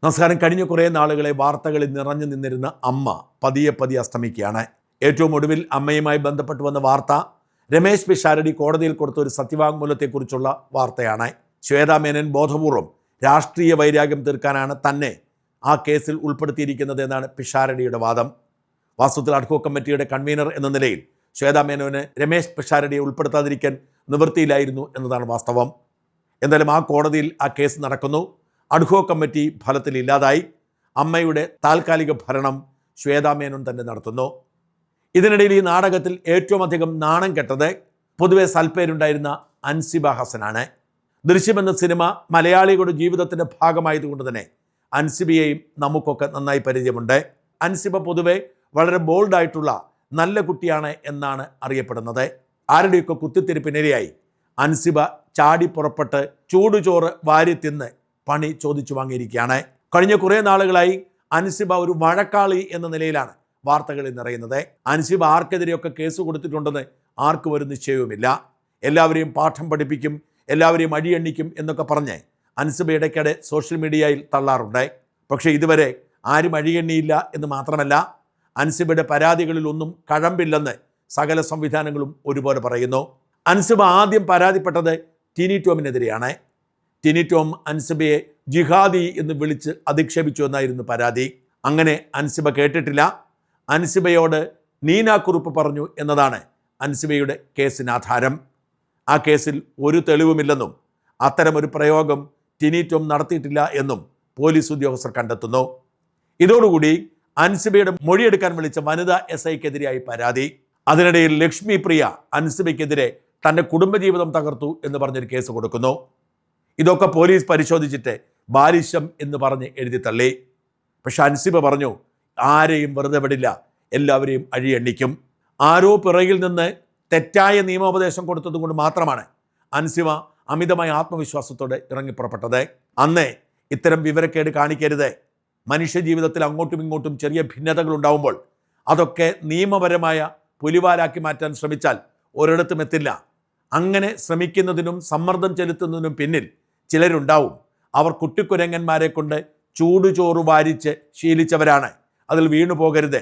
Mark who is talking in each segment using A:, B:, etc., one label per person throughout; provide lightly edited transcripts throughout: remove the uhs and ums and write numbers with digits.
A: നമസ്കാരം. കഴിഞ്ഞ കുറേ നാളുകളെ വാർത്തകളിൽ നിറഞ്ഞു നിന്നിരുന്ന അമ്മ പതിയെ പതിയെ അസ്തമിക്കുകയാണ്. ഏറ്റവും ഒടുവിൽ അമ്മയുമായി ബന്ധപ്പെട്ട് വന്ന വാർത്ത രമേശ് പിഷാരടി കോടതിയിൽ കൊടുത്ത ഒരു സത്യവാങ്മൂലത്തെക്കുറിച്ചുള്ള വാർത്തയാണ്. ശ്വേതാ മേനോൻ ബോധപൂർവം രാഷ്ട്രീയ വൈരാഗ്യം തീർക്കാനാണ് തന്നെ ആ കേസിൽ ഉൾപ്പെടുത്തിയിരിക്കുന്നത് എന്നാണ് പിഷാരടിയുടെ വാദം. വാസ്തവത്തിൽ അഡ്ഹോക് കമ്മിറ്റിയുടെ കൺവീനർ എന്ന നിലയിൽ ശ്വേതാ മേനോന് രമേശ് പിഷാരടിയെ ഉൾപ്പെടുത്താതിരിക്കാൻ നിവൃത്തിയില്ലായിരുന്നു എന്നതാണ് വാസ്തവം. എന്തായാലും ആ കോടതിയിൽ ആ കേസ് നടക്കുന്നു. അഡ്ഹോക് കമ്മിറ്റി ഫലത്തിലില്ലാതായി. അമ്മയുടെ താൽക്കാലിക ഭരണം ശ്വേതാ മേനോൻ തന്നെ നടത്തുന്നു. ഇതിനിടയിൽ ഈ നാടകത്തിൽ ഏറ്റവും അധികം നാണം കെട്ടത് പൊതുവെ സൽപ്പേരുണ്ടായിരുന്ന അൻസിബ ഹസനാണ്. ദൃശ്യമെന്ന സിനിമ മലയാളികളുടെ ജീവിതത്തിൻ്റെ ഭാഗമായതുകൊണ്ട് തന്നെ അൻസിബയെയും നമുക്കൊക്കെ നന്നായി പരിചയമുണ്ട്. അൻസിബ പൊതുവെ വളരെ ബോൾഡായിട്ടുള്ള നല്ല കുട്ടിയാണ് എന്നാണ് അറിയപ്പെടുന്നത്. ആരുടെയൊക്കെ കുത്തിത്തിരിപ്പിനിരയായി അൻസിബ ചാടി പുറപ്പെട്ട് ചൂടുചോറ് വാരി തിന്ന് പണി ചോദിച്ചു വാങ്ങിയിരിക്കുകയാണ്. കഴിഞ്ഞ കുറേ നാളുകളായി അൻസിബ ഒരു വഴക്കാളി എന്ന നിലയിലാണ് വാർത്തകളിൽ നിറയുന്നത്. അൻസിബ ആർക്കെതിരെയൊക്കെ കേസ് കൊടുത്തിട്ടുണ്ടെന്ന് ആർക്കും ഒരു നിശ്ചയവുമില്ല. എല്ലാവരെയും പാഠം പഠിപ്പിക്കും, എല്ലാവരെയും അടിയെണ്ണിക്കും എന്നൊക്കെ പറഞ്ഞ് അൻസിബ ഇടയ്ക്കിടെ സോഷ്യൽ മീഡിയയിൽ തള്ളാറുണ്ട്. പക്ഷേ ഇതുവരെ ആരും അഴിയെണ്ണിയില്ല എന്ന് മാത്രമല്ല, അൻസിബയുടെ പരാതികളിലൊന്നും കഴമ്പില്ലെന്ന് സകല സംവിധാനങ്ങളും ഒരുപോലെ പറയുന്നു. അൻസിബ ആദ്യം പരാതിപ്പെട്ടത് ടിനി ടോമിനെതിരെയാണ്. ടിനി ടോം അൻസിബയെ ജിഹാദി എന്ന് വിളിച്ച് അധിക്ഷേപിച്ചു എന്നായിരുന്നു പരാതി. അങ്ങനെ അൻസിബ കേട്ടിട്ടില്ല. അൻസിബയോട് നീനാക്കുറുപ്പ് പറഞ്ഞു എന്നതാണ് അൻസിബയുടെ കേസിന് ആധാരം. ആ കേസിൽ ഒരു തെളിവുമില്ലെന്നും അത്തരമൊരു പ്രയോഗം ടിനി ടോം നടത്തിയിട്ടില്ല എന്നും പോലീസ് ഉദ്യോഗസ്ഥർ കണ്ടെത്തുന്നു. ഇതോടുകൂടി അൻസിബയുടെ മൊഴിയെടുക്കാൻ വിളിച്ച വനിതാ SI-ക്കെതിരെയായി പരാതി. അതിനിടയിൽ ലക്ഷ്മി പ്രിയ അൻസിബയ്ക്കെതിരെ തൻ്റെ കുടുംബജീവിതം തകർത്തു എന്ന് പറഞ്ഞൊരു കേസ് കൊടുക്കുന്നു. ഇതൊക്കെ പോലീസ് പരിശോധിച്ചിട്ട് ബാലിശം എന്ന് പറഞ്ഞ് എഴുതി തള്ളി. പക്ഷെ അൻസിബ പറഞ്ഞു, ആരെയും വെറുതെ വിടില്ല, എല്ലാവരെയും അഴിയെണ്ണിക്കും. ആരോ പിറകിൽ നിന്ന് തെറ്റായ നിയമോപദേശം കൊടുത്തത് കൊണ്ട് മാത്രമാണ് അൻസിബ അമിതമായ ആത്മവിശ്വാസത്തോടെ ഇറങ്ങിപ്പുറപ്പെട്ടത്. അന്നേ ഇത്തരം വിവരക്കേട് കാണിക്കരുത്. മനുഷ്യജീവിതത്തിൽ അങ്ങോട്ടും ഇങ്ങോട്ടും ചെറിയ ഭിന്നതകൾ ഉണ്ടാവുമ്പോൾ അതൊക്കെ നിയമപരമായ പുലിവാലാക്കി മാറ്റാൻ ശ്രമിച്ചാൽ ഒരിടത്തും എത്തില്ല. അങ്ങനെ ശ്രമിക്കുന്നതിനും സമ്മർദ്ദം ചെലുത്തുന്നതിനും പിന്നിൽ ചിലരുണ്ടാവും. അവർ കുട്ടിക്കുരങ്ങന്മാരെ കൊണ്ട് ചൂടുചോറ് വാരിച്ച് ശീലിച്ചവരാണ്. അതിൽ വീണു പോകരുത്,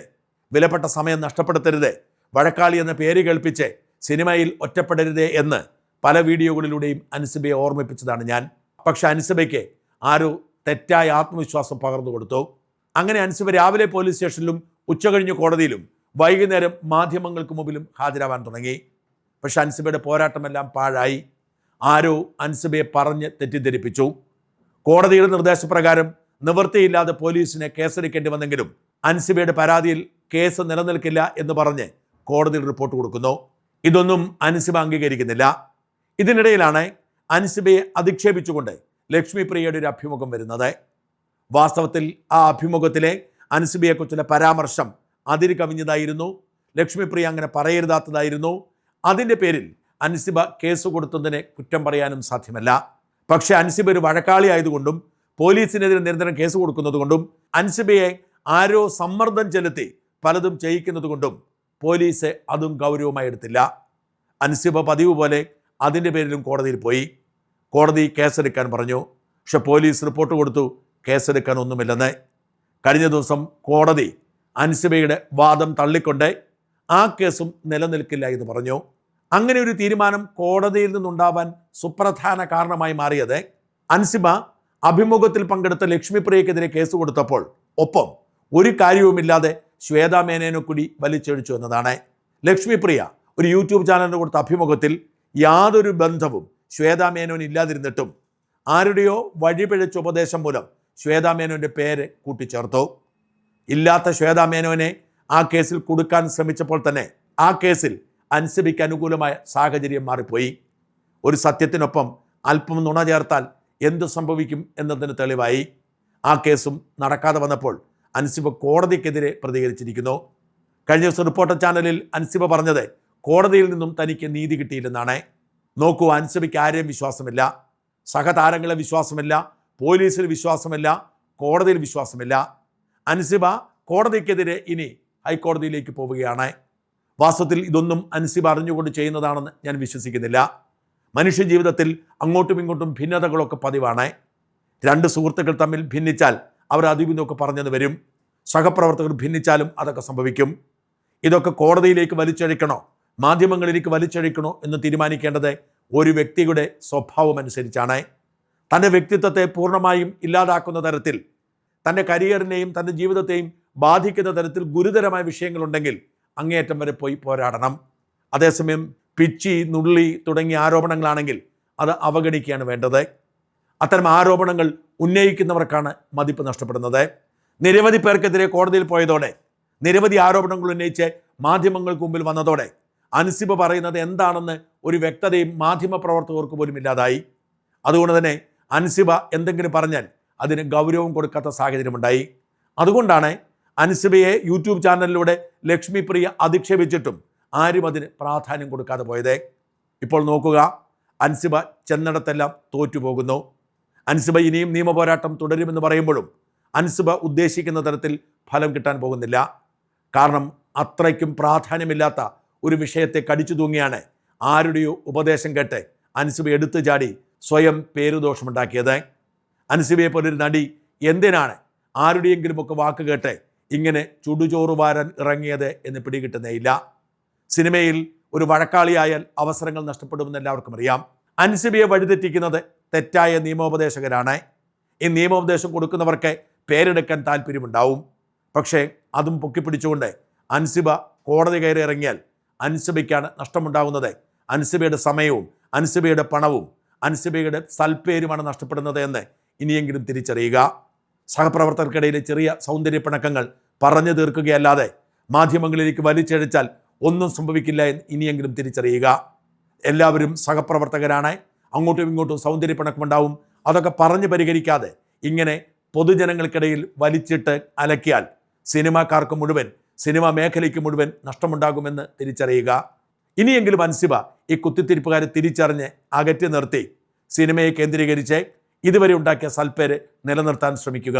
A: വിലപ്പെട്ട സമയം നഷ്ടപ്പെടുത്തരുത്, വഴക്കാളി എന്ന പേര് കേൾപ്പിച്ച് സിനിമയിൽ ഒറ്റപ്പെടരുതേ എന്ന് പല വീഡിയോകളിലൂടെയും അൻസിബയെ ഓർമ്മിപ്പിച്ചതാണ് ഞാൻ. പക്ഷെ അൻസിബയ്ക്ക് ആരോ തെറ്റായ ആത്മവിശ്വാസം പകർന്നു കൊടുത്തു. അങ്ങനെ അൻസിബ രാവിലെ പോലീസ് സ്റ്റേഷനിലും ഉച്ചകഴിഞ്ഞ് കോടതിയിലും വൈകുന്നേരം മാധ്യമങ്ങൾക്ക് മുമ്പിലും ഹാജരാവാൻ തുടങ്ങി. പക്ഷെ അൻസിബയുടെ പോരാട്ടമെല്ലാം പാഴായി. ആരോ അൻസിബയെ പറഞ്ഞ് തെറ്റിദ്ധരിപ്പിച്ചു. കോടതിയുടെ നിർദ്ദേശപ്രകാരം നിവൃത്തിയില്ലാതെ പോലീസിനെ കേസെടുക്കേണ്ടി വന്നെങ്കിലും അൻസിബയുടെ പരാതിയിൽ കേസ് നിലനിൽക്കില്ല എന്ന് പറഞ്ഞ് കോടതിയിൽ റിപ്പോർട്ട് കൊടുക്കുന്നു. ഇതൊന്നും അൻസിബ അംഗീകരിക്കുന്നില്ല. ഇതിനിടയിലാണ് അൻസിബയെ അധിക്ഷേപിച്ചുകൊണ്ട് ലക്ഷ്മി പ്രിയയുടെ ഒരു അഭിമുഖം വരുന്നത്. വാസ്തവത്തിൽ ആ അഭിമുഖത്തിലെ അൻസിബയെക്കുറിച്ചുള്ള പരാമർശം അതിര് കവിഞ്ഞതായിരുന്നു. ലക്ഷ്മി പ്രിയ അങ്ങനെ പറയരുതാത്തതായിരുന്നു. അതിൻ്റെ പേരിൽ അൻസിബ കേസ് കൊടുത്തതിനെ കുറ്റം പറയാനും സാധ്യമല്ല. പക്ഷേ അൻസിബ ഒരു വഴക്കാളി ആയതുകൊണ്ടും പോലീസിനെതിരെ നിരന്തരം കേസ് കൊടുക്കുന്നത് കൊണ്ടും അൻസിബയെ ആരോ സമ്മർദ്ദം ചെലുത്തി പലതും ചെയ്യിക്കുന്നത് കൊണ്ടും പോലീസ് അതും ഗൗരവമായി എടുത്തില്ല. അൻസിബ പതിവ് പോലെ അതിൻ്റെ പേരിലും കോടതിയിൽ പോയി. കോടതി കേസെടുക്കാൻ പറഞ്ഞു. പക്ഷെ പോലീസ് റിപ്പോർട്ട് കൊടുത്തു കേസെടുക്കാൻ ഒന്നുമില്ലെന്ന്. കഴിഞ്ഞ ദിവസം കോടതി അൻസിബയുടെ വാദം തള്ളിക്കൊണ്ട് ആ കേസും നിലനിൽക്കില്ല എന്ന് പറഞ്ഞു. അങ്ങനെ ഒരു തീരുമാനം കോടതിയിൽ നിന്നുണ്ടാവാൻ സുപ്രധാന കാരണമായി മാറിയത് അൻസിബ അഭിമുഖത്തിൽ പങ്കെടുത്ത ലക്ഷ്മി പ്രിയക്കെതിരെ കേസ് കൊടുത്തപ്പോൾ ഒപ്പം ഒരു കാര്യവുമില്ലാതെ ശ്വേതാ മേനോനെ കൂടി വലിച്ചൊഴിച്ചു എന്നതാണ്. ലക്ഷ്മി പ്രിയ ഒരു യൂട്യൂബ് ചാനലിന് കൊടുത്ത അഭിമുഖത്തിൽ യാതൊരു ബന്ധവും ശ്വേതാ മേനോൻ ഇല്ലാതിരുന്നിട്ടും ആരുടെയോ വഴിപിഴച്ച ഉപദേശം മൂലം ശ്വേതാ മേനോൻ്റെ പേര് കൂട്ടിച്ചേർത്തു. ഇല്ലാത്ത ശ്വേതാ മേനോനെ ആ കേസിൽ കൊടുക്കാൻ ശ്രമിച്ചപ്പോൾ തന്നെ ആ കേസിൽ അൻസിബയ്ക്ക് അനുകൂലമായ സാഹചര്യം മാറിപ്പോയി. ഒരു സത്യത്തിനൊപ്പം അല്പം നുണ ചേർത്താൽ എന്തു സംഭവിക്കും എന്നതിന് തെളിവായി. ആ കേസും നടക്കാതെ വന്നപ്പോൾ അൻസിബ കോടതിക്കെതിരെ പ്രതികരിച്ചിരിക്കുന്നു. കഴിഞ്ഞ ദിവസം റിപ്പോർട്ടർ ചാനലിൽ അൻസിബ പറഞ്ഞത് കോടതിയിൽ നിന്നും തനിക്ക് നീതി കിട്ടിയില്ലെന്നാണ്. നോക്കൂ, അൻസിബയ്ക്ക് ആരെയും വിശ്വാസമില്ല, സഹതാരങ്ങളെ വിശ്വാസമില്ല, പോലീസിൽ വിശ്വാസമില്ല, കോടതിയിൽ വിശ്വാസമില്ല. അൻസിബ കോടതിക്കെതിരെ ഇനി ഹൈക്കോടതിയിലേക്ക് പോവുകയാണ്. വാസ്തവത്തിൽ ഇതൊന്നും അൻസിബ അറിഞ്ഞുകൊണ്ട് ചെയ്യുന്നതാണെന്ന് ഞാൻ വിശ്വസിക്കുന്നില്ല. മനുഷ്യജീവിതത്തിൽ അങ്ങോട്ടും ഇങ്ങോട്ടും ഭിന്നതകളൊക്കെ പതിവാണ്. രണ്ട് സുഹൃത്തുക്കൾ തമ്മിൽ ഭിന്നിച്ചാൽ അവർ അതും ഇതൊക്കെ പറഞ്ഞെന്ന് വരും. സഹപ്രവർത്തകർ ഭിന്നിച്ചാലും അതൊക്കെ സംഭവിക്കും. ഇതൊക്കെ കോടതിയിലേക്ക് വലിച്ചഴിക്കണോ, മാധ്യമങ്ങളിലേക്ക് വലിച്ചഴിക്കണോ എന്ന് തീരുമാനിക്കേണ്ടത് ഒരു വ്യക്തിയുടെ സ്വഭാവം അനുസരിച്ചാണ്. തൻ്റെ വ്യക്തിത്വത്തെ പൂർണ്ണമായും ഇല്ലാതാക്കുന്ന തരത്തിൽ, തൻ്റെ കരിയറിനെയും തൻ്റെ ജീവിതത്തെയും ബാധിക്കുന്ന തരത്തിൽ ഗുരുതരമായ വിഷയങ്ങളുണ്ടെങ്കിൽ അങ്ങേയറ്റം വരെ പോയി പോരാടണം. അതേസമയം പിച്ചി, നുള്ളി തുടങ്ങിയ ആരോപണങ്ങളാണെങ്കിൽ അത് അവഗണിക്കുകയാണ് വേണ്ടത്. അത്തരം ആരോപണങ്ങൾ ഉന്നയിക്കുന്നവർക്കാണ് മതിപ്പ് നഷ്ടപ്പെടുന്നത്. നിരവധി പേർക്കെതിരെ കോടതിയിൽ പോയതോടെ, നിരവധി ആരോപണങ്ങൾ ഉന്നയിച്ച് മാധ്യമങ്ങൾക്ക് മുമ്പിൽ വന്നതോടെ അൻസിബ പറയുന്നത് എന്താണെന്ന് ഒരു വ്യക്തതയും മാധ്യമപ്രവർത്തകർക്ക് പോലും ഇല്ലാതായി. അതുകൊണ്ട് തന്നെ അൻസിബ എന്തെങ്കിലും പറഞ്ഞാൽ അതിന് ഗൗരവം കൊടുക്കാത്ത സാഹചര്യമുണ്ടായി. അതുകൊണ്ടാണ് അൻസിബയെ യൂട്യൂബ് ചാനലിലൂടെ ലക്ഷ്മിപ്രിയ അധിക്ഷേപിച്ചിട്ടും ആരും അതിന് പ്രാധാന്യം കൊടുക്കാതെ പോയത്. ഇപ്പോൾ നോക്കുക, അൻസിബ ചെന്നിടത്തെല്ലാം തോറ്റുപോകുന്നു. അൻസിബ ഇനിയും നിയമപോരാട്ടം തുടരുമെന്ന് പറയുമ്പോഴും അൻസിബ ഉദ്ദേശിക്കുന്ന തരത്തിൽ ഫലം കിട്ടാൻ പോകുന്നില്ല. കാരണം അത്രയ്ക്കും പ്രാധാന്യമില്ലാത്ത ഒരു വിഷയത്തെ കടിച്ചു തൂങ്ങിയാണ് ആരുടെയോ ഉപദേശം കേട്ട് അൻസിബ എടുത്തു ചാടി സ്വയം പേരുദോഷമുണ്ടാക്കിയത്. അൻസിബയെ പോലൊരു നടി എന്തിനാണ് ആരുടെയെങ്കിലുമൊക്കെ വാക്ക് കേട്ട് ഇങ്ങനെ ചുടുചോറ് വാരാൻ ഇറങ്ങിയത് എന്ന് പിടികിട്ടുന്നേയില്ല. സിനിമയിൽ ഒരു വഴക്കാളിയായാൽ അവസരങ്ങൾ നഷ്ടപ്പെടുമെന്ന് എല്ലാവർക്കും അറിയാം. അൻസിബയെ വഴിതെറ്റിക്കുന്നത് തെറ്റായ നിയമോപദേശകരാണ്. ഈ നിയമോപദേശം കൊടുക്കുന്നവർക്ക് പേരെടുക്കാൻ താല്പര്യമുണ്ടാവും. പക്ഷേ അതും പൊക്കിപ്പിടിച്ചുകൊണ്ട് അൻസിബ കോടതി കയറി ഇറങ്ങിയാൽ അൻസിബയ്ക്കാണ് നഷ്ടമുണ്ടാകുന്നത്. അൻസിബയുടെ സമയവും അൻസിബയുടെ പണവും അൻസിബയുടെ സൽപ്പേരുമാണ് നഷ്ടപ്പെടുന്നത് എന്ന് ഇനിയെങ്കിലും തിരിച്ചറിയുക. സഹപ്രവർത്തകർക്കിടയിലെ ചെറിയ സൗന്ദര്യ പിണക്കങ്ങൾ പറഞ്ഞു തീർക്കുകയല്ലാതെ മാധ്യമങ്ങളിലേക്ക് വലിച്ചഴിച്ചാൽ ഒന്നും സംഭവിക്കില്ല എന്ന് ഇനിയെങ്കിലും തിരിച്ചറിയുക. എല്ലാവരും സഹപ്രവർത്തകരാണ്. അങ്ങോട്ടും ഇങ്ങോട്ടും സൗന്ദര്യ പിണക്കമുണ്ടാവും. അതൊക്കെ പറഞ്ഞ് പരിഹരിക്കാതെ ഇങ്ങനെ പൊതുജനങ്ങൾക്കിടയിൽ വലിച്ചിട്ട് അലക്കിയാൽ സിനിമാക്കാർക്ക് മുഴുവൻ, സിനിമാ മേഖലയ്ക്ക് മുഴുവൻ നഷ്ടമുണ്ടാകുമെന്ന് തിരിച്ചറിയുക. ഇനിയെങ്കിലും അൻസിബ ഈ കുത്തിത്തിരിപ്പുകാരെ തിരിച്ചറിഞ്ഞ് അകറ്റി നിർത്തി സിനിമയെ കേന്ദ്രീകരിച്ച് ഇതുവരെ ഉണ്ടാക്കിയ സൽപ്പേര് നിലനിർത്താൻ ശ്രമിക്കുക.